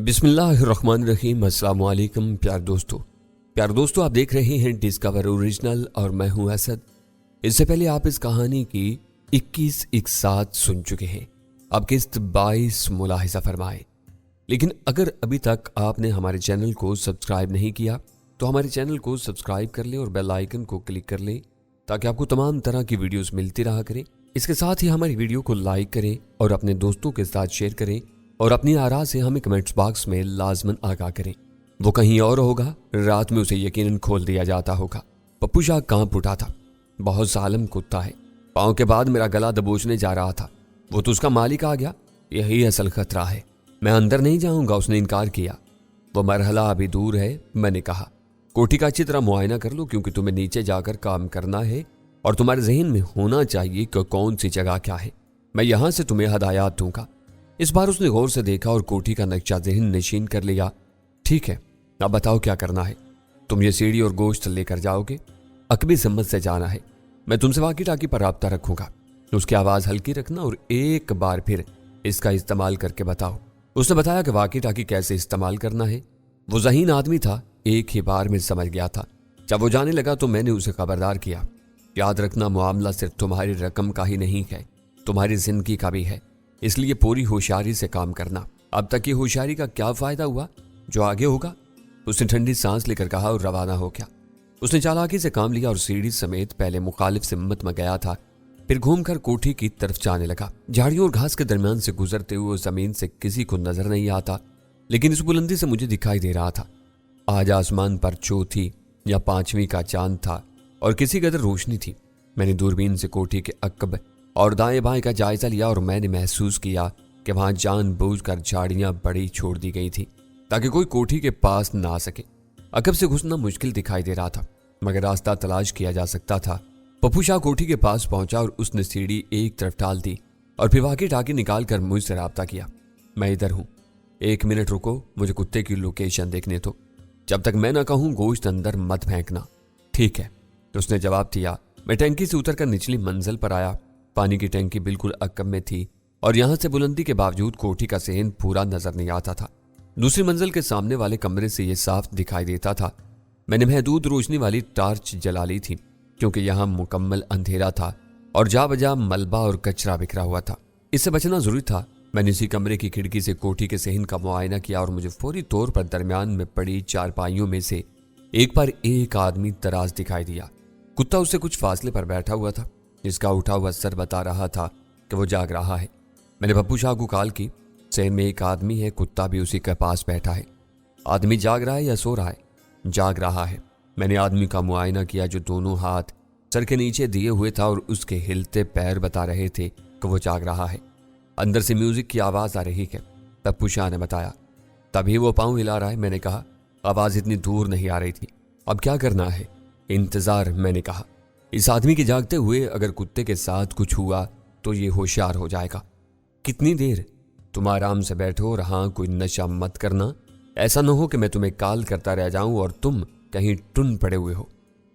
बिस्मिल्लाहिर्रहमानिर्रहीम। अस्सलाम वालेकुम प्यार दोस्तों आप देख रहे हैं डिस्कवर ओरिजिनल और मैं हूं असद। इससे पहले आप इस कहानी की 21 एक साथ सुन चुके हैं। अब किस्त 22 मुलाहिजा फरमाए। लेकिन अगर अभी तक आपने हमारे चैनल को सब्सक्राइब नहीं किया तो हमारे चैनल को सब्सक्राइब कर लें और बेल आइकन को क्लिक कर लें ताकि आपको तमाम तरह की वीडियोस मिलती रहा करें। इसके साथ ही हमारी वीडियो को लाइक करें और अपने दोस्तों के साथ शेयर करें और अपनी आरा से हमें कमेंट्स बॉक्स में लाजमन आगाह करें। वो कहीं और होगा, रात में उसे यकीनन खोल दिया जाता होगा। पप्पू शाह कांप उठा था। बहुत जालिम कुत्ता है। पाँव के बाद मेरा गला दबोचने जा रहा था। वो तो उसका मालिक आ गया, यही असल खतरा है। मैं अंदर नहीं जाऊंगा, उसने इनकार किया। वो मरहला अभी दूर है, मैंने कहा। कोठी का अच्छी तरह मुआयना कर लो क्योंकि तुम्हें नीचे जाकर काम करना है और तुम्हारे जहन में होना चाहिए कि कौन सी जगह क्या है। मैं यहां से तुम्हें हदायत दूंगा। इस बार उसने गौर से देखा और कोठी का नक्शा ज़हन नशीन कर लिया। ठीक है, अब बताओ क्या करना है। तुम ये सीढ़ी और गोश्त लेकर जाओगे। अकबी सम्मत से जाना है। मैं तुमसे वाकी टाकी पर राब्ता रखूंगा। उसकी आवाज़ हल्की रखना और एक बार फिर इसका इस्तेमाल करके बताओ। उसने बताया कि वाकी टाकी कैसे इस्तेमाल करना है। वो ज़हीन आदमी था, एक ही बार में समझ गया था। जब वो जाने लगा तो मैंने उसे खबरदार किया, याद रखना मामला सिर्फ तुम्हारी रकम का ही नहीं है, तुम्हारी जिंदगी का भी है, इसलिए पूरी होशियारी से काम करना। अब तक की होशियारी का क्या फायदा हुआ, जो आगे होगा। उसने ठंडी सांस लेकर कहा और रवाना हो गया। उसने चालाकी से काम लिया और सीढ़ी समेत पहले मुखालिफ सिम्मत में गया था, फिर घूमकर कोठी की तरफ जाने लगा। झाड़ियों और घास के दरमियान से गुजरते हुए जमीन से किसी को नजर नहीं आता, लेकिन इस बुलंदी से मुझे दिखाई दे रहा था। आज आसमान पर चौथी या पांचवीं का चांद था और किसी कदर रोशनी थी। मैंने दूरबीन से कोठी के अकब और दाएं बाएं का जायजा लिया और मैंने महसूस किया कि वहां जानबूझकर झाड़ियां बड़ी छोड़ दी गई थी ताकि कोई कोठी के पास ना आ सके। अकब से घुसना मुश्किल दिखाई दे रहा था मगर रास्ता तलाश किया जा सकता था। पप्पू शाह कोठी के पास पहुंचा और उसने सीढ़ी एक तरफ डाल दी और फिर वाकी टाकी निकाल कर मुझसे राब्ता किया। मैं इधर हूं, 1 मिनट रुको, मुझे कुत्ते की लोकेशन देखने दो। जब तक मैं ना कहूं गोश्त अंदर मत फेंकना। ठीक है, तो उसने जवाब दिया। मैं टैंकी से उतरकर निचली मंजिल पर आया। पानी की टैंकी बिल्कुल अकब में थी और यहां से बुलंदी के बावजूद कोठी का सहन पूरा नजर नहीं आता था। दूसरी मंजिल के सामने वाले कमरे से यह साफ दिखाई देता था। मैंने महदूद रोशनी वाली टार्च जला ली थी क्योंकि यहां मुकम्मल अंधेरा था और जा बजा मलबा और कचरा बिखरा हुआ था। इससे बचना जरूरी था। मैंने इसी कमरे की खिड़की से कोठी के सहन का मुआयना किया और मुझे फौरी तौर पर दरमियान में पड़ी चारपाइयों में से एक पर एक आदमी तराज दिखाई दिया। कुत्ता उससे कुछ फासले पर बैठा हुआ था, जिसका उठा हुआ सर बता रहा था कि वो जाग रहा है। मैंने पप्पू शाह को कॉल की। सहन में एक आदमी है, कुत्ता भी उसी के पास बैठा है। आदमी जाग रहा है या सो रहा है? जाग रहा है। मैंने आदमी का मुआयना किया जो दोनों हाथ सर के नीचे दिए हुए था और उसके हिलते पैर बता रहे थे कि वो जाग रहा है। अंदर से म्यूजिक की आवाज आ रही है, पप्पू शाह ने बताया। तभी वो पाँव हिला रहा है, मैंने कहा। आवाज इतनी दूर नहीं आ रही थी। अब क्या करना है? इंतजार, मैंने कहा। इस आदमी के जागते हुए अगर कुत्ते के साथ कुछ हुआ तो ये होशियार हो जाएगा। कितनी देर? तुम आराम से बैठो और हाँ, कोई नशा मत करना। ऐसा न हो कि मैं तुम्हें कॉल करता रह जाऊं और तुम कहीं टुन पड़े हुए हो।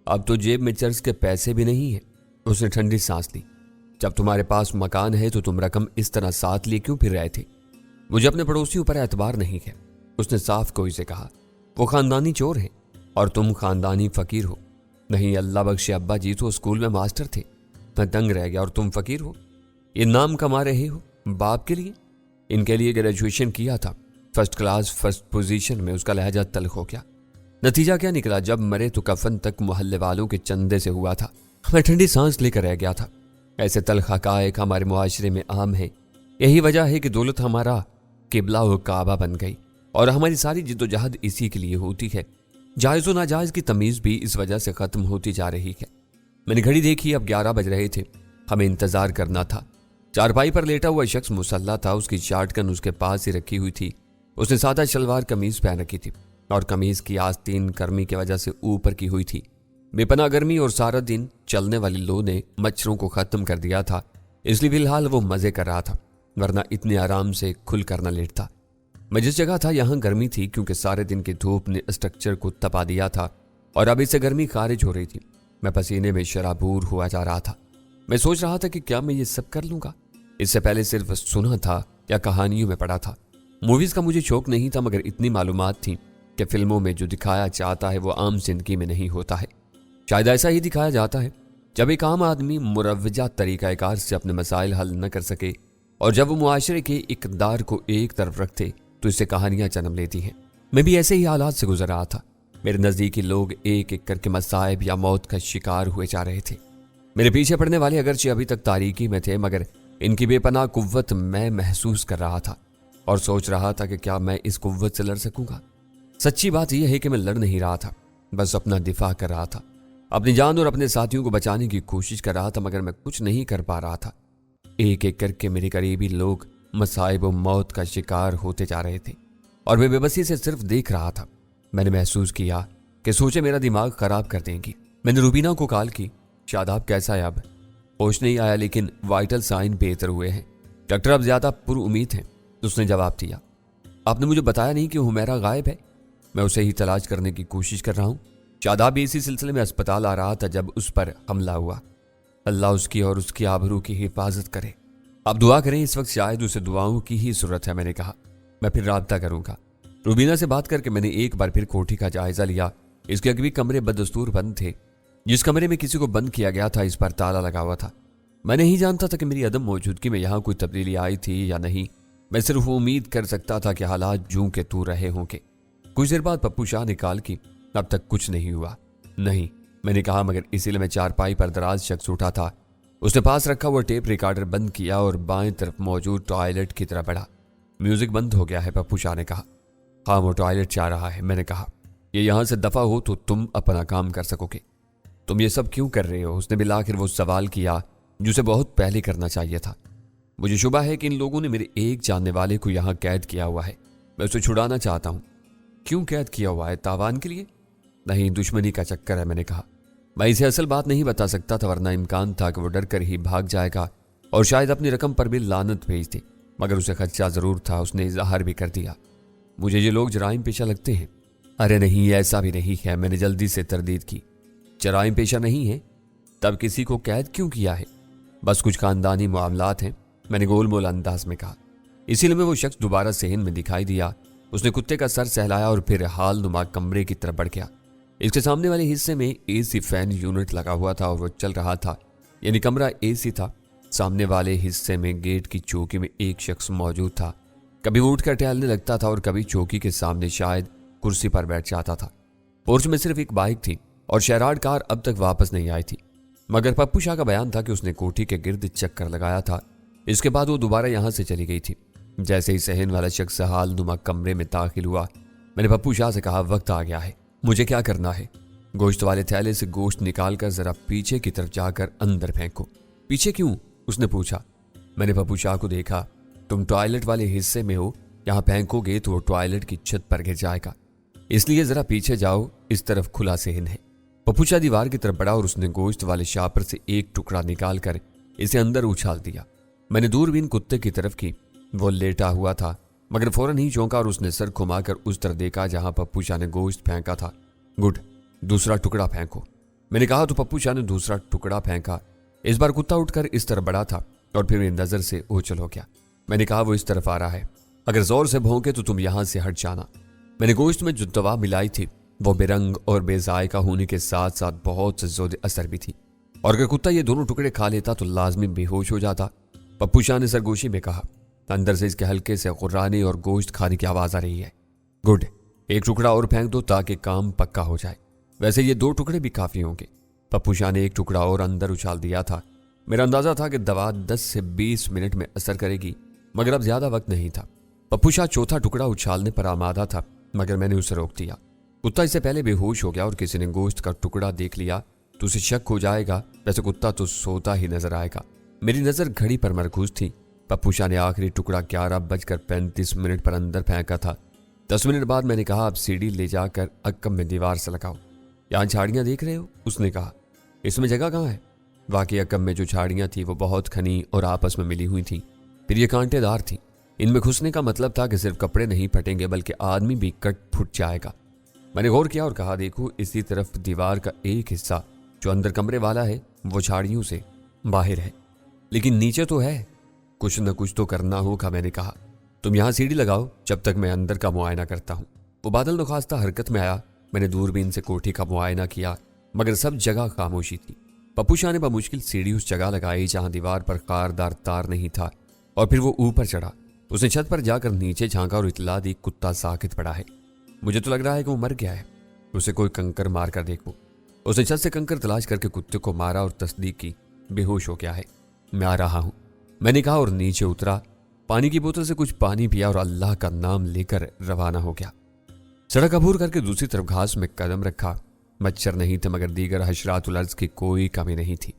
अब तो जेब में चर्च के पैसे भी नहीं है। उसने ठंडी सांस ली। जब तुम्हारे पास मकान है तो तुम रकम इस तरह साथ लिए क्यों फिर रहे थे? मुझे अपने पड़ोसियों पर एतबार नहीं है, उसने साफ कोई से कहा। वो खानदानी चोर है और तुम खानदानी फकीर हो। नहीं, अल्लाह बख्शे अब्बा जी तो स्कूल में मास्टर थे। मैं दंग रह गया और तुम फकीर हो। ये नाम कमा रहे हो बाप के लिए। इनके लिए ग्रेजुएशन किया था, फर्स्ट क्लास फर्स्ट पोजीशन में। उसका लहजा तल्ख हो गया। नतीजा क्या निकला? जब मरे तो कफन तक मोहल्ले वालों के चंदे से हुआ था। मैं ठंडी सांस लेकर रह गया था। ऐसे तल्ख हकायक हमारे मुआशरे में आम है। यही वजह है कि दौलत हमारा किबला व काबा बन गई और हमारी सारी जिद्दोजहद इसी के लिए होती है। जायज़ व नाजायज की तमीज़ भी इस वजह से ख़त्म होती जा रही है। मैंने घड़ी देखी, अब 11 बज रहे थे। हमें इंतज़ार करना था। चारपाई पर लेटा हुआ शख्स मुसल्ला था। उसकी चाटकन उसके पास ही रखी हुई थी। उसने सादा शलवार कमीज़ पहन रखी थी और कमीज़ की आस्तीन गर्मी की वजह से ऊपर की हुई थी। बेपनाह गर्मी और सारा दिन चलने वाली लो ने मच्छरों को ख़त्म कर दिया था, इसलिए फिलहाल वो मज़े कर रहा था, वरना इतने आराम से खुल कर न लेटता। मैं जिस जगह था यहाँ गर्मी थी क्योंकि सारे दिन की धूप ने स्ट्रक्चर को तपा दिया था और अब इससे गर्मी खारिज हो रही थी। मैं पसीने में शराबूर हुआ जा रहा था। मैं सोच रहा था कि क्या मैं ये सब कर लूंगा। इससे पहले सिर्फ सुना था या कहानियों में पढ़ा था। मूवीज का मुझे शौक नहीं था, मगर इतनी मालूमात थी कि फिल्मों में जो दिखाया जाता है वो आम जिंदगी में नहीं होता है। शायद ऐसा ही दिखाया जाता है जब एक आम आदमी मुरवजा तरीक़ाकार से अपने मसाइल हल न कर सके और जब वो मुआशरे के इक़दार को एक तरफ रखते तो इससे कहानियां जन्म लेती हैं। मैं भी ऐसे ही हालात से गुजर रहा था। मेरे नज़दीकी लोग एक एक करके मसाइब या मौत का शिकार हुए जा रहे थे। मेरे पीछे पड़ने वाले अगरचे अभी तक तारीकी में थे, मगर इनकी बेपनाह कुव्वत मैं महसूस कर रहा था और सोच रहा था कि क्या मैं इस कुव्वत से लड़ सकूंगा। सच्ची बात यह है कि मैं लड़ नहीं रहा था, बस अपना दिफा कर रहा था, अपनी जान और अपने साथियों को बचाने की कोशिश कर रहा था, मगर मैं कुछ नहीं कर पा रहा था। एक एक करके मेरे करीबी लोग मसाइब और मौत का शिकार होते जा रहे थे और मैं बेबसी से सिर्फ देख रहा था। मैंने महसूस किया कि सोचे मेरा दिमाग खराब कर देंगी। मैंने रूबीना को कॉल की, शादाब कैसा है? अब होश नहीं आया, लेकिन वाइटल साइन बेहतर हुए हैं। डॉक्टर अब ज्यादा पुरुमीद हैं। उसने जवाब दिया, आपने मुझे बताया नहीं कि हुमैरा गायब है। मैं उसे ही तलाश करने की कोशिश कर रहा हूँ। शादाब इसी सिलसिले में अस्पताल आ रहा था जब उस पर हमला हुआ। अल्लाह उसकी और उसकी आबरू की हिफाजत करे। आप दुआ करें, इस वक्त शायद उसे दुआओं की ही जरूरत है। मैंने कहा, मैं फिर राब्ता करूंगा। रूबीना से बात करके मैंने एक बार फिर कोठी का जायजा लिया। इसके अगले कमरे बदस्तूर बंद थे। जिस कमरे में किसी को बंद किया गया था इस पर ताला लगा हुआ था। मैं नहीं जानता था कि मेरी अदम मौजूदगी में यहाँ कोई तब्दीली आई थी या नहीं। मैं सिर्फ उम्मीद कर सकता था कि हालात जूं के तू रहे होंगे। कुछ देर बाद पप्पू शाह ने कॉल की, अब तक कुछ नहीं हुआ। नहीं, मैंने कहा, मगर इसीलिए मैं चारपाई पर दराज शख्स उठा था। उसने पास रखा हुआ टेप रिकॉर्डर बंद किया और बाएं तरफ मौजूद टॉयलेट की तरफ बढ़ा। म्यूजिक बंद हो गया है, पप्पू शाह ने कहा। हाँ, वो टॉयलेट जा रहा है। मैंने कहा, ये यहां से दफा हो तो तुम अपना काम कर सकोगे। तुम ये सब क्यों कर रहे हो? उसने बिला आखिर वो सवाल किया जिसे बहुत पहले करना चाहिए था। मुझे शुबा है कि इन लोगों ने मेरे एक जानने वाले को यहाँ कैद किया हुआ है। मैं उसे छुड़ाना चाहता हूँ। क्यों कैद किया हुआ है? तावान के लिए? नहीं, दुश्मनी का चक्कर है। मैंने कहा, मैं इसे असल बात नहीं बता सकता था, वरना इम्कान था कि वो डर कर ही भाग जाएगा और शायद अपनी रकम पर भी लानत भेज दे, मगर उसे खदशा जरूर था। उसने इजहार भी कर दिया, मुझे ये लोग जराइम पेशा लगते हैं। अरे नहीं, ऐसा भी नहीं है। मैंने जल्दी से तरदीद की। जराइम पेशा नहीं है तब किसी को कैद क्यों किया है? बस कुछ खानदानी मामलात हैं, मैंने गोलमोल अंदाज में कहा। इसीलिए में वो शख्स दोबारा सेहन में दिखाई दिया। उसने कुत्ते का सर सहलाया और फिर हाल नुमा कमरे की तरफ बढ़ गया। इसके सामने वाले हिस्से में एसी फैन यूनिट लगा हुआ था और वो चल रहा था, यानी कमरा एसी था। सामने वाले हिस्से में गेट की चौकी में एक शख्स मौजूद था। कभी वो उठकर टहलने लगता था और कभी चौकी के सामने शायद कुर्सी पर बैठ जाता था। पोर्च में सिर्फ एक बाइक थी और शहराड कार अब तक वापस नहीं आई थी, मगर पप्पू शाह का बयान था कि उसने कोठी के गिर्द चक्कर लगाया था। इसके बाद वो दोबारा यहां से चली गई थी। जैसे ही सहन वाला शख्स हाल नुमा कमरे में दाखिल हुआ, मैंने पप्पू शाह से कहा, वक्त आ गया है, मुझे क्या करना है? गोश्त वाले थैले से गोश्त निकालकर जरा पीछे की तरफ जाकर अंदर फेंको। पीछे क्यों? उसने पूछा। मैंने पप्पू शाह को देखा। तुम टॉयलेट वाले हिस्से में हो, यहां फेंकोगे तो वो टॉयलेट की छत पर गिर जाएगा, इसलिए जरा पीछे जाओ, इस तरफ खुला सेहन है। पप्पू शाह दीवार की तरफ बढ़ा और उसने गोश्त वाले शापर से एक टुकड़ा निकालकर इसे अंदर उछाल दिया। मैंने दूरबीन कुत्ते की तरफ की। वो लेटा हुआ था, मगर फौरन ही चौंका और उसने सर घुमाकर उस तरफ देखा जहां पप्पू शाह ने गोश्त फेंका था। गुड, दूसरा टुकड़ा फेंको, मैंने कहा तो पप्पू शाह ने दूसरा टुकड़ा फेंका। इस बार कुत्ता उठकर इस तरफ बढ़ा था और फिर मेरी नजर से ओझल हो गया। मैंने कहा, वो इस तरफ आ रहा है, अगर जोर से भौंके तो तुम यहां से हट जाना। मैंने गोश्त में जो दवा मिलाई थी वो बेरंग और बेजायका होने के साथ साथ बहुत ज़ोर असर भी थी, और अगर कुत्ता ये दोनों टुकड़े खा लेता तो लाजमी बेहोश हो जाता। पप्पू शाह ने सरगोशी में कहा। अंदर से इसके हल्के से गुर्राने और गोश्त खाने की आवाज आ रही है। गुड, एक टुकड़ा और फेंक दो ताकि काम पक्का हो जाए। वैसे ये 2 टुकड़े भी काफी होंगे। पप्पू शाह ने एक टुकड़ा और अंदर उछाल दिया था। मेरा अंदाजा था कि दवा 10 से 20 मिनट में असर करेगी, मगर अब ज्यादा वक्त नहीं था। पप्पू शाह चौथा टुकड़ा उछालने पर आमादा था, मगर मैंने उसे रोक दिया। कुत्ता इससे पहले बेहोश हो गया और किसी ने गोश्त का टुकड़ा देख लिया तो उसे शक हो जाएगा। वैसे कुत्ता तो सोता ही नजर आएगा। मेरी नजर घड़ी पर मरकूज थी। पप्पू शाह ने आखिरी टुकड़ा 11:35 पर अंदर फेंका था। 10 मिनट बाद मैंने कहा, अब सीढ़ी ले जाकर अक्कम में दीवार से लगाओ। यहाँ झाड़ियां देख रहे हो? उसने कहा। इसमें जगह कहाँ है? वाकई अक्कम में जो झाड़ियां थी वो बहुत घनी और आपस में मिली हुई थी, फिर ये कांटेदार थी। इनमें घुसने का मतलब था कि सिर्फ कपड़े नहीं फटेंगे बल्कि आदमी भी कट फुट जाएगा। मैंने गौर किया और कहा, देखो इसी तरफ दीवार का एक हिस्सा जो अंदर कमरे वाला है वो झाड़ियों से बाहर है, लेकिन नीचे तो है। कुछ न कुछ तो करना होगा, मैंने कहा। तुम यहाँ सीढ़ी लगाओ जब तक मैं अंदर का मुआयना करता हूँ। वो बादल नखास्ता हरकत में आया। मैंने दूरबीन से कोठी का मुआयना किया मगर सब जगह खामोशी थी। पप्पू शाह ने बमुश्किल सीढ़ी उस जगह लगाई जहां दीवार पर खारदार तार नहीं था और फिर वो ऊपर चढ़ा। उसने छत पर जाकर नीचे झांका और इतला दी कुत्ता साकित पड़ा है। मुझे तो लग रहा है कि वो मर गया है, उसे कोई कंकर मार कर देखो। उसने छत से कंकर तलाश करके कुत्ते को मारा और तस्दीक की बेहोश हो गया है। मैं आ रहा हूं, मैंने कहा और नीचे उतरा। पानी की बोतल से कुछ पानी पिया और अल्लाह का नाम लेकर रवाना हो गया। सड़क अबूर करके दूसरी तरफ घास में कदम रखा। मच्छर नहीं थे मगर दीगर हशरातुल अर्ज़ की कोई कमी नहीं थी।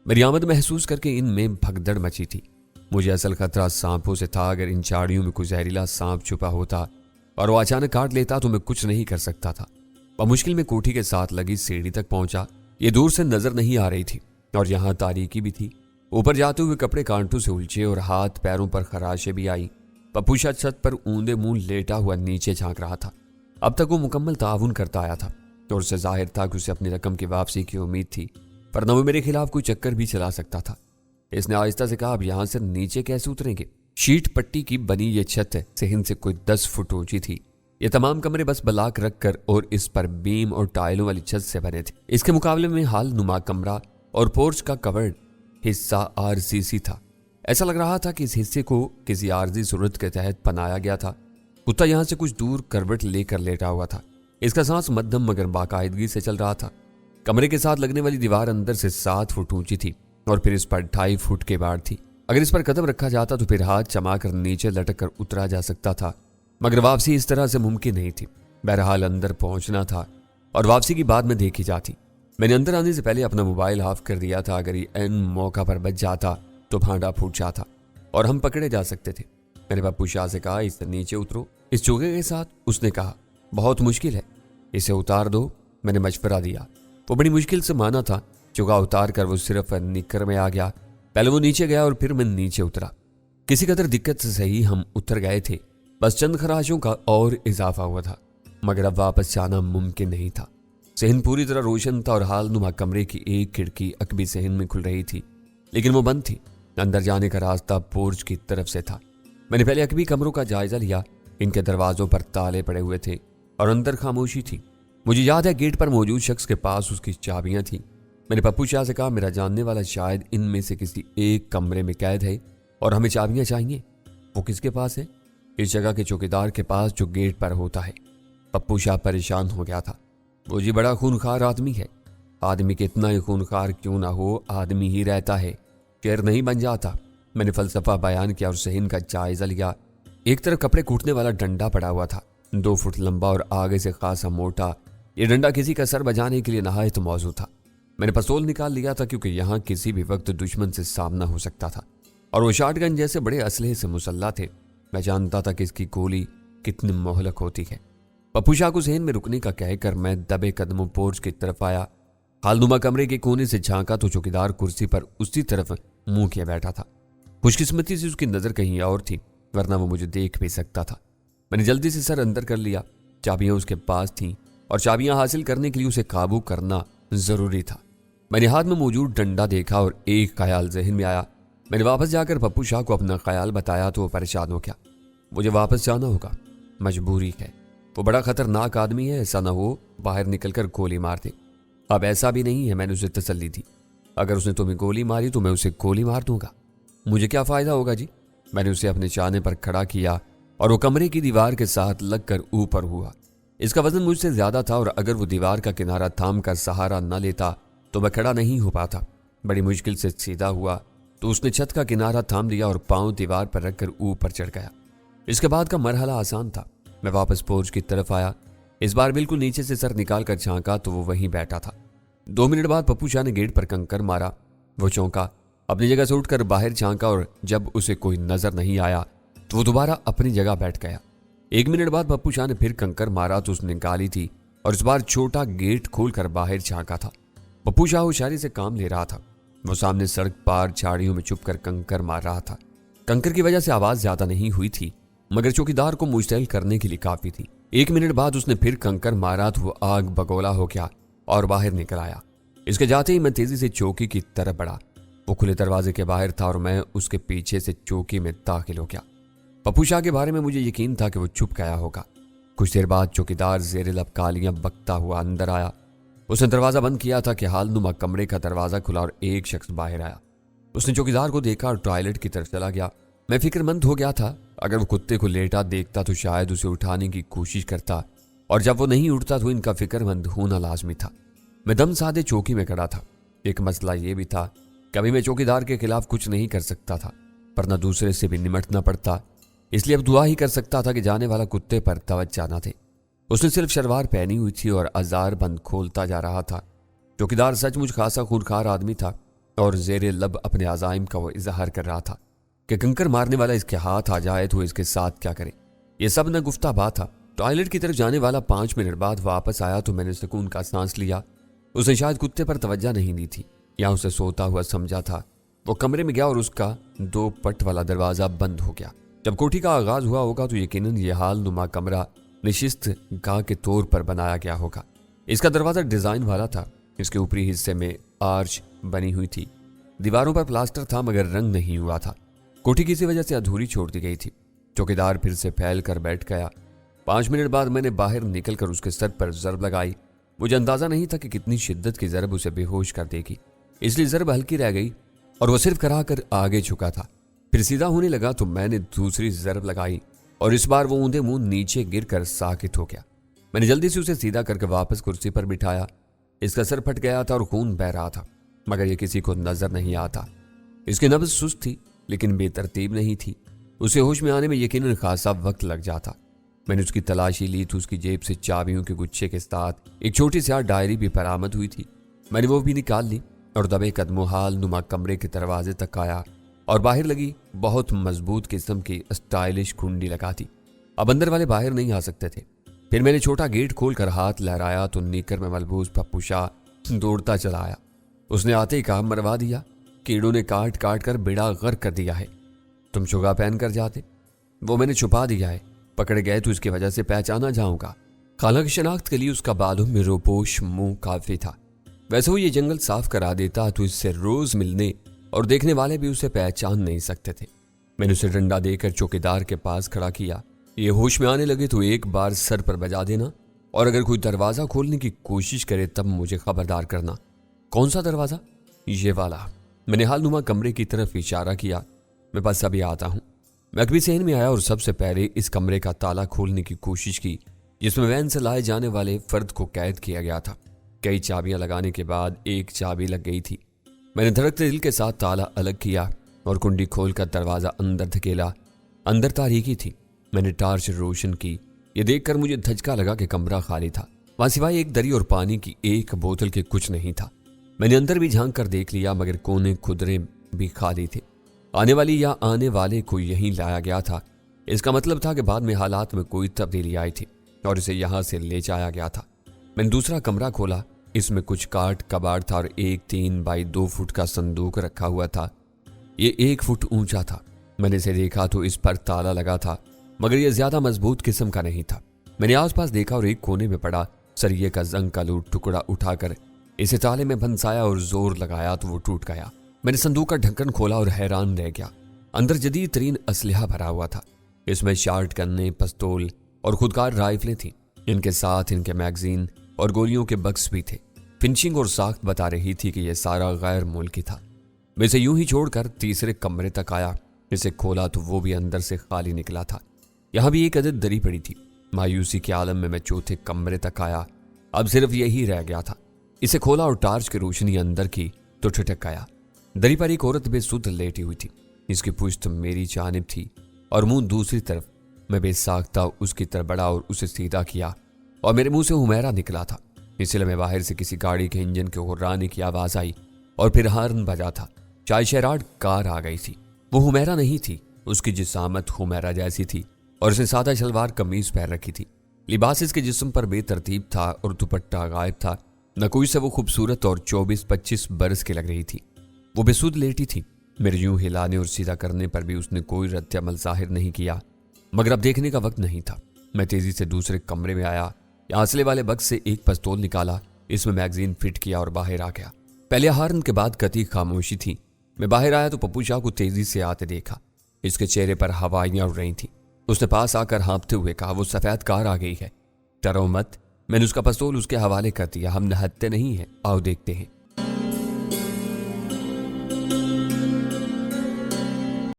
मेरी आमद महसूस करके इनमें भगदड़ मची थी। मुझे असल खतरा सांपों से था। अगर इन झाड़ियों में कोई जहरीला सांप छुपा होता और वो अचानक काट लेता तो मैं कुछ नहीं कर सकता था। मुश्किल में कोठी के साथ लगी सीढ़ी तक पहुंचा। ये दूर से नजर नहीं आ रही थी और यहाँ तारीकी भी थी। ऊपर जाते हुए कपड़े कांटों से उलझे और हाथ पैरों पर खराशें भी आई। पप्पू शाह छत पर ऊंधे मुंह लेटा हुआ नीचे झांक रहा था। अब तक वो मुकम्मल ताउन करता आया था और उससे जाहिर था कि उसे अपनी रकम की वापसी की उम्मीद थी, पर न वो मेरे खिलाफ कोई चक्कर भी चला सकता था। इसने आहिस्ता से कहा, अब यहां से नीचे कैसे उतरेंगे? शीट पट्टी की बनी ये छत सेहन से कोई 10 फुट ऊंची थी। ये तमाम कमरे बस ब्लाक रखकर और इस पर बीम और टाइलों वाली छत से बने थे। इसके मुकाबले में हाल नुमा कमरा और पोर्च का कवर्ड हिस्सा आरसीसी था। ऐसा लग रहा था कि इस हिस्से को किसी आर्जी जरूरत के तहत बनाया गया था। कुत्ता यहां से कुछ दूर करवट लेकर लेटा हुआ था। इसका सांस मध्यम मगर बाकायदगी से चल रहा था। कमरे के साथ लगने वाली दीवार अंदर से 7 फुट ऊंची थी और फिर इस पर 2.5 फुट के बाढ़ थी। अगर इस पर कदम रखा जाता तो फिर हाथ चमाकर नीचे लटक कर उतरा जा सकता था, मगर वापसी इस तरह से मुमकिन नहीं थी। बहरहाल अंदर पहुंचना था और वापसी की बाद में देखी जाती। मैंने अंदर आने से पहले अपना मोबाइल ऑफ कर दिया था। अगर ये एन मौका पर बच जाता तो भांडा फूट जाता और हम पकड़े जा सकते थे। मैंने पप्पू शाह से कहा, इससे नीचे उतरो इस चोगे के साथ। उसने कहा, बहुत मुश्किल है, इसे उतार दो। मैंने मशवरा दिया। वो बड़ी मुश्किल से माना था। चोगा उतार कर वो सिर्फ निक्कर में आ गया। पहले वो नीचे गया और फिर मैं नीचे उतरा। किसी कदर दिक्कत से सही हम उतर गए थे। बस चंद खराशों का और इजाफा हुआ था, मगर अब वापस जाना मुमकिन नहीं था। सहन पूरी तरह रोशन था और हाल नुमा कमरे की एक खिड़की अकबी सहन में खुल रही थी, लेकिन वो बंद थी। अंदर जाने का रास्ता पोर्च की तरफ से था। मैंने पहले अकबी कमरों का जायजा लिया। इनके दरवाजों पर ताले पड़े हुए थे और अंदर खामोशी थी। मुझे याद है गेट पर मौजूद शख्स के पास उसकी चाबियां थी। मैंने पप्पू शाह से कहा, मेरा जानने वाला शायद इनमें से किसी एक कमरे में कैद है और हमें चाबियां चाहिए। वो किसके पास है? इस जगह के चौकीदार के पास जो गेट पर होता है। पप्पू शाह परेशान हो गया था। वो जी बड़ा खूनखार आदमी है। आदमी कितना ही खूनखार क्यों ना हो, आदमी ही रहता है, शेर नहीं बन जाता। मैंने फलसफा बयान किया और सहन का जायजा लिया। एक तरफ कपड़े कूटने वाला डंडा पड़ा हुआ था, 2 फुट लंबा और आगे से खासा मोटा। ये डंडा किसी का सर बजाने के लिए नहायत मौजूद था। मैंने पिस्तौल निकाल लिया था क्योंकि यहाँ किसी भी वक्त दुश्मन से सामना हो सकता था और वो शॉटगन जैसे बड़े असलहे से मुसल्ला थे। मैं जानता था कि इसकी गोली कितनी मोहलक होती है। पप्पू शाह को सहन में रुकने का कहकर मैं दबे कदमों पोर्च की तरफ आया। हालनुमा कमरे के कोने से झांका तो चौकीदार कुर्सी पर उसी तरफ मुंह किए बैठा था। खुशकिस्मती से उसकी नजर कहीं और थी, वरना वो मुझे देख भी सकता था। मैंने जल्दी से सर अंदर कर लिया। चाबियां उसके पास थीं और चाबियां हासिल करने के लिए उसे काबू करना जरूरी था। मैंने हाथ में मौजूद डंडा देखा और एक ख्याल जहन में आया। मैंने वापस जाकर पप्पू शाह को अपना ख्याल बताया तो वो परेशान हो गया। मुझे वापस जाना होगा, मजबूरी है। वो बड़ा खतरनाक आदमी है, ऐसा ना हो बाहर निकलकर गोली मार दे। अब ऐसा भी नहीं है, मैंने उसे तसल्ली दी। अगर उसने तुम्हें गोली मारी तो मैं उसे गोली मार दूंगा। मुझे क्या फायदा होगा जी? मैंने उसे अपने चाने पर खड़ा किया और वो कमरे की दीवार के साथ लगकर ऊपर हुआ। इसका वजन मुझसे ज्यादा था और अगर वो दीवार का किनारा थाम कर सहारा न लेता तो मैं खड़ा नहीं हो पाता। बड़ी मुश्किल से सीधा हुआ तो उसने छत का किनारा थाम लिया और पांव दीवार पर रखकर ऊपर चढ़ गया। इसके बाद का मरहला आसान था। मैं वापस पोर्च की तरफ आया। इस बार बिल्कुल नीचे से सर निकाल कर झांका तो वो वहीं बैठा था। 2 मिनट बाद पप्पू शाह ने गेट पर कंकर मारा। वो चौंका, अपनी जगह से उठकर बाहर झांका और जब उसे कोई नजर नहीं आया तो वो दोबारा अपनी जगह बैठ गया। 1 मिनट बाद पप्पू शाह ने फिर कंकर मारा तो उसने निकाली थी और इस बार छोटा गेट खोलकर बाहर झांका था। पप्पू शाह होशियारी से काम ले रहा था। वो सामने सड़क पार झाड़ियों में छुपकर कंकर मार रहा था। कंकर की वजह से आवाज ज्यादा नहीं हुई थी, मगर चौकीदार को मुश्तैल करने के लिए काफी थी। 1 मिनट बाद उसने फिर कंकर मारा तो वो आग बगोला हो गया और बाहर निकल आया। इसके जाते ही मैं तेजी से चौकी की तरफ बढ़ा। वो खुले दरवाजे के बाहर था और मैं उसके पीछे से चौकी में दाखिल हो गया। پپو شاہ کے بارے میں مجھے یقین تھا کہ وہ چھپ گیا ہوگا۔ کچھ دیر بعد چوکیدار زیر لب گالیاں بکتا ہوا اندر آیا۔ اس نے دروازہ بند کیا تھا کہ حال نما کمرے کا دروازہ کھلا اور ایک شخص باہر آیا۔ اس نے چوکیدار کو دیکھا اور ٹوائلٹ کی طرف چلا گیا۔ میں فکر مند ہو گیا تھا، اگر وہ کتے کو لیٹا دیکھتا تو شاید اسے اٹھانے کی کوشش کرتا، اور جب وہ نہیں اٹھتا تو ان کا فکر مند ہونا لازمی تھا۔ میں دم سادے چوکی میں کھڑا تھا۔ ایک مسئلہ یہ بھی تھا کہ ابھی میں چوکیدار کے خلاف کچھ نہیں کر سکتا تھا، ورنہ دوسرے سے بھی نمٹنا پڑتا، اس لیے اب دعا ہی کر سکتا تھا کہ جانے والا کتے پر توجہ نہ تھے۔ اس نے صرف شلوار پہنی ہوئی تھی اور ازار بند کھولتا جا رہا تھا۔ چوکیدار سچ مچ خاصا خونخوار آدمی تھا اور زیر لب اپنے عزائم کا وہ اظہار کر رہا تھا کہ کنکر مارنے والا اس کے ہاتھ آ جائے تو اس کے ساتھ کیا کرے۔ یہ سب نہ گفتہ بات تھا۔ ٹوائلٹ کی طرف جانے والا 5 منٹ بعد واپس آیا تو میں نے سکون کا سانس لیا۔ اس نے شاید کتے پر توجہ نہیں دی تھی یا اسے سوتا ہوا سمجھا تھا۔ وہ کمرے میں گیا اور اس کا 2 پٹ والا دروازہ بند ہو گیا۔ جب کوٹھی کا آغاز ہوا ہوگا تو یقیناً یہ حال نما کمرہ نشست گاہ کے طور پر بنایا گیا ہوگا۔ اس کا دروازہ ڈیزائن والا تھا۔ اس کے اوپری حصے میں آرچ بنی ہوئی تھی۔ دیواروں پر پلاسٹر تھا مگر رنگ نہیں ہوا تھا۔ کوٹھی کسی وجہ سے ادھوری چھوڑ دی گئی تھی۔ چوکیدار پھر سے پھیل کر بیٹھ گیا۔ 5 منٹ بعد میں نے باہر نکل کر اس کے سر پر ضرب لگائی۔ مجھے اندازہ نہیں تھا کہ کتنی شدت کی ضرب اسے بے ہوش کر دے گی، اس لیے ضرب ہلکی رہ گئی اور وہ صرف کرا کر آگے جھکا تھا۔ پھر سیدھا ہونے لگا تو میں نے دوسری ضرب لگائی اور اس بار وہ اوندے منہ نیچے گر کر ساکت ہو گیا۔ میں نے جلدی سے اسے سیدھا کر کے واپس کرسی پر بٹھایا۔ اس کا سر پھٹ گیا تھا اور خون بہہ رہا تھا، مگر یہ کسی کو نظر نہیں آتا۔ اس کی نبض سست تھی لیکن بے ترتیب نہیں تھی۔ اسے ہوش میں آنے میں یقیناً خاصا وقت لگ جاتا۔ میں نے اس کی تلاشی لی تو اس کی جیب سے چابیوں کے گچھے کے ساتھ ایک چھوٹی سی ڈائری بھی برآمد ہوئی تھی۔ میں نے وہ بھی نکال لی اور دبے قدموں حال نما کمرے کے دروازے تک آیا اور باہر لگی بہت مضبوط قسم کی اسٹائلش کنڈی لگا تھی۔ اب اندر والے باہر نہیں آ سکتے تھے۔ پھر میں نے چھوٹا گیٹ کھول کر ہاتھ لہرایا تو نیکر میں ملبوس پپو شاہ دوڑتا چلا آیا۔ اس نے آتے ہی کام مروا دیا، کیڑوں نے کاٹ کاٹ کر بیڑا غرق کر دیا ہے، تم چگا پہن کر جاتے، وہ میں نے چھپا دیا ہے، پکڑ گئے تو اس کی وجہ سے پہچانا جاؤں گا۔ حالانکہ شناخت کے لیے اس کا بالوں میں روپوش منہ کافی تھا۔ ویسے وہ یہ جنگل صاف کرا دیتا تو اس سے روز ملنے اور دیکھنے والے بھی اسے پہچان نہیں سکتے تھے۔ میں نے اسے ڈنڈا دے کر چوکیدار کے پاس کھڑا کیا۔ یہ ہوش میں آنے لگے تو ایک بار سر پر بجا دینا اور اگر کوئی دروازہ کھولنے کی کوشش کرے تب مجھے خبردار کرنا۔ کون سا دروازہ؟ یہ والا۔ میں نے حال نما کمرے کی طرف اشارہ کیا۔ میں بس ابھی آتا ہوں۔ میں اکبی صحن میں آیا اور سب سے پہلے اس کمرے کا تالا کھولنے کی کوشش کی جس میں وین سے لائے جانے والے فرد کو قید کیا گیا تھا۔ کئی چابیاں لگانے کے بعد ایک چابی لگ گئی تھی۔ میں نے دھڑکتے دل کے ساتھ تالا الگ کیا اور کنڈی کھول کر دروازہ اندر دھکیلا۔ اندر تاریکی تھی۔ میں نے ٹارچ روشن کی۔ یہ دیکھ کر مجھے دھچکا لگا کہ کمرہ خالی تھا۔ وہاں سوائے ایک دری اور پانی کی ایک بوتل کے کچھ نہیں تھا۔ میں نے اندر بھی جھانک کر دیکھ لیا مگر کونے کھدرے بھی خالی تھے۔ آنے والی یا آنے والے کو یہیں لایا گیا تھا۔ اس کا مطلب تھا کہ بعد میں حالات میں کوئی تبدیلی آئی تھی اور اسے یہاں سے لے جایا گیا تھا۔ میں نے دوسرا کمرہ کھولا۔ اس میں کچھ کاٹ کباڑ تھا اور ایک 3 بائی 2 فٹ کا صندوق رکھا ہوا تھا۔ یہ 1 فٹ اونچا تھا۔ میں نے اسے دیکھا تو اس پر تالا لگا تھا مگر یہ زیادہ مضبوط قسم کا نہیں تھا۔ میں نے آس پاس دیکھا اور ایک کونے میں پڑا سریے کا زنگ کا لوٹ ٹکڑا اٹھا کر اسے تالے میں بھنسایا اور زور لگایا تو وہ ٹوٹ گیا۔ میں نے صندوق کا ڈھکن کھولا اور حیران رہ گیا۔ اندر جدید ترین اسلحہ بھرا ہوا تھا۔ اس میں شارٹ گنیں، پستول اور خودکار رائفلیں تھیں۔ ان کے ساتھ ان کے میگزین اور گولیوں کے بکس بھی تھے۔ فنشنگ اور ساخت بتا رہی تھی کہ یہ سارا غیر ملکی تھا۔ میں اسے یوں ہی چھوڑ کر تیسرے کمرے تک آیا۔ اسے کھولا تو وہ بھی اندر سے خالی نکلا تھا۔ یہاں بھی ایک عدد دری پڑی تھی۔ مایوسی کے عالم میں چوتھے کمرے تک آیا۔ اب صرف یہی رہ گیا تھا۔ اسے کھولا اور ٹارچ کی روشنی اندر کی تو ٹھٹک آیا۔ دری پر ایک عورت بے سدھ لیٹی ہوئی تھی۔ اس کی پشت میری جانب تھی اور منہ دوسری طرف۔ میں بے ساختہ اس کی طرف بڑھا اور اسے سیدھا کیا اور میرے منہ سے ہمیرا نکلا تھا۔ اس لیے میں باہر سے کسی گاڑی کے انجن کے ہرانے کی آواز آئی اور پھر ہارن بجا تھا۔ چائے شیراڈ کار آ گئی تھی۔ وہ ہمیرا نہیں تھی۔ اس کی جسامت ہمیرا جیسی تھی اور اسے سادہ شلوار قمیض پہن رکھی تھی۔ لباس اس کے جسم پر بے ترتیب تھا اور دوپٹہ غائب تھا۔ نہ کوئی سے وہ خوبصورت اور 24-25 برس کی لگ رہی تھی۔ وہ بے سود لیٹی تھی۔ میرے یوں ہلانے اور سیدھا کرنے پر بھی اس نے کوئی رد عمل ظاہر نہیں کیا مگر اب دیکھنے کا وقت نہیں تھا۔ میں تیزی سے دوسرے کمرے میں آیا۔ اسلحے والے بکس سے ایک پستول نکالا، اس میں میگزین فٹ کیا اور باہر آ گیا۔ پہلے ہارن کے بعد قطعی خاموشی تھی۔ میں باہر آیا تو پپو شاہ کو تیزی سے آتے دیکھا۔ اس کے چہرے پر ہوائیاں اڑ رہی تھیں۔ उसने पास आकर हाँफते हुए कहा, वो सफेद कार आ गई है, डरो मत। मैंने उसका पिस्तौल उसके हवाले कर दिया। हम निहत्ते नहीं हैं, आओ देखते हैं।